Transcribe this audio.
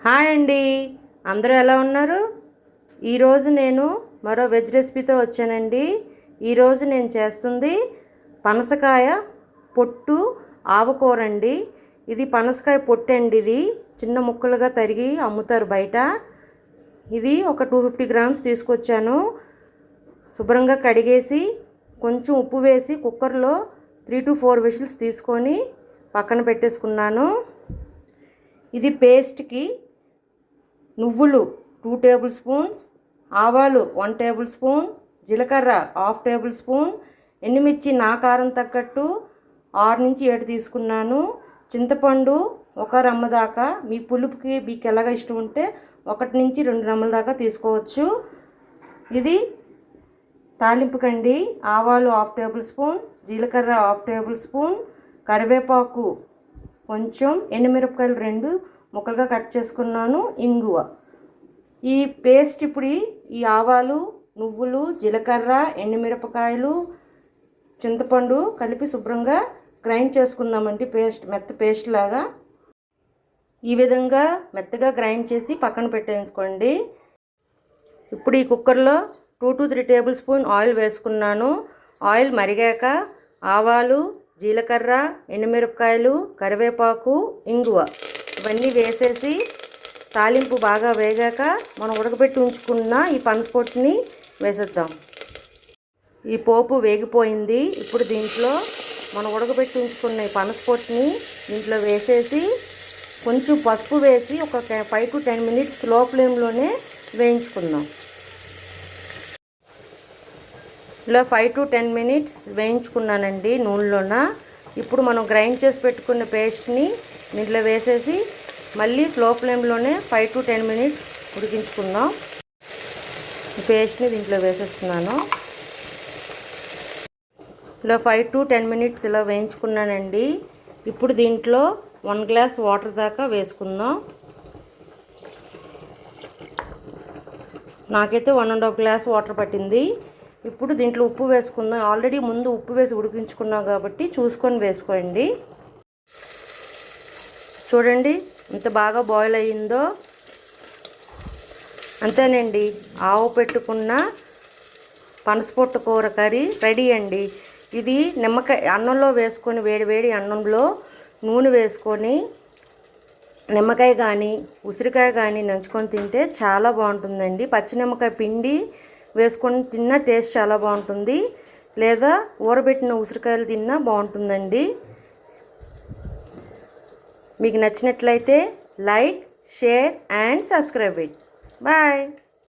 Hi అండి, అందరూ ఎలా ఉన్నారు? ఈరోజు నేను మరో వెజ్ రెసిపీతో వచ్చానండి. ఈరోజు నేను చేస్తుంది పనసకాయ పొట్టు ఆవకూర అండి. ఇది పనసకాయ పొట్టు అండి. ఇది చిన్న ముక్కలుగా తరిగి అమ్ముతారు బయట. ఇది ఒక 250 గ్రామ్స్ తీసుకొచ్చాను. శుభ్రంగా కడిగేసి కొంచెం ఉప్పు వేసి కుక్కర్లో 3 to 4 విజిల్స్ తీసుకొని పక్కన పెట్టేసుకున్నాను. ఇది పేస్ట్కి నువ్వులు 2 టేబుల్ స్పూన్స్, ఆవాలు 1 టేబుల్ స్పూన్, జీలకర్ర 1/2 టేబుల్ స్పూన్, ఎండుమిర్చి నా కారం తగ్గట్టు 6 నుంచి 7 తీసుకున్నాను. చింతపండు 1 రమ్మ దాకా, మీ పులుపుకి మీకు ఎలాగ ఇష్టం ఉంటే 1 నుంచి 2 రమ్మల దాకా తీసుకోవచ్చు. ఇది తాలింపుకండి. ఆవాలు 1/2 టేబుల్ స్పూన్, జీలకర్ర 1/2 టేబుల్ స్పూన్, కరివేపాకు కొంచెం, ఎండుమిరపకాయలు 2 ముక్కలుగా కట్ చేసుకున్నాను, ఇంగువ. ఈ పేస్ట్ ఇప్పుడు ఈ ఆవాలు, నువ్వులు, జీలకర్ర, ఎండుమిరపకాయలు, చింతపండు కలిపి శుభ్రంగా గ్రైండ్ చేసుకుందామండి. మెత్త పేస్ట్ లాగా ఈ విధంగా మెత్తగా గ్రైండ్ చేసి పక్కన పెట్టేసుకోండి. ఇప్పుడు ఈ కుక్కర్లో 2 to 3 టేబుల్ స్పూన్ ఆయిల్ వేసుకున్నాను. ఆయిల్ మరిగాక ఆవాలు, జీలకర్ర, ఎండుమిరపకాయలు, కరివేపాకు, ఇంగువ ఇవన్నీ వేసేసి తాలింపు బాగా వేగాక మనం ఉడకబెట్టి ఉంచుకున్న ఈ పనసపొట్టుని వేసేద్దాం. ఈ పోపు వేగిపోయింది. ఇప్పుడు దీంట్లో మనం ఉడకబెట్టి ఉంచుకున్న ఈ పనసపొట్టుని దీంట్లో వేసేసి కొంచెం పసుపు వేసి ఒక 5 to 10 మినిట్స్ స్లో ఫ్లేమ్లోనే వేయించుకుందాం. ఇలా 5 to 10 మినిట్స్ వేయించుకున్నానండి నూనెలోన. ఇప్పుడు మనం గ్రైండ్ చేసి పెట్టుకున్న పేస్ట్ని దీంట్లో వేసేసి మళ్ళీ స్లో ఫ్లేమ్లోనే 5 to 10 మినిట్స్ ఉడికించుకుందాం. ఈ పేస్ట్ని దీంట్లో వేసేస్తున్నాను. ఇలా 5 to 10 మినిట్స్ ఇలా వేయించుకున్నానండి. ఇప్పుడు దీంట్లో 1 గ్లాస్ వాటర్ దాకా వేసుకుందాం. నాకైతే 1.5 గ్లాస్ వాటర్ పట్టింది. ఇప్పుడు దీంట్లో ఉప్పు వేసుకుందాం. ఆల్రెడీ ముందు ఉప్పు వేసి ఉడికించుకున్నాం కాబట్టి చూసుకొని వేసుకోండి. చూడండి ఎంత బాగా బాయిల్ అయ్యిందో. అంతేనండి, ఆవు పెట్టుకున్న పనసపొట్టు కూర కర్రీ రెడీ అండి. ఇది నిమ్మకాయ అన్నంలో వేసుకొని వేడి అన్నంలో నూనె వేసుకొని నిమ్మకాయ కానీ ఉసిరికాయ కానీ నంచుకొని తింటే చాలా బాగుంటుందండి. పచ్చి నిమ్మకాయ పిండి వేసుకొని తిన్నా టేస్ట్ చాలా బాగుంటుంది. లేదా ఊరబెట్టిన ఉసిరికాయలు తిన్నా బాగుంటుందండి. మీకు నచ్చినట్లయితే like, share and subscribe it. Bye.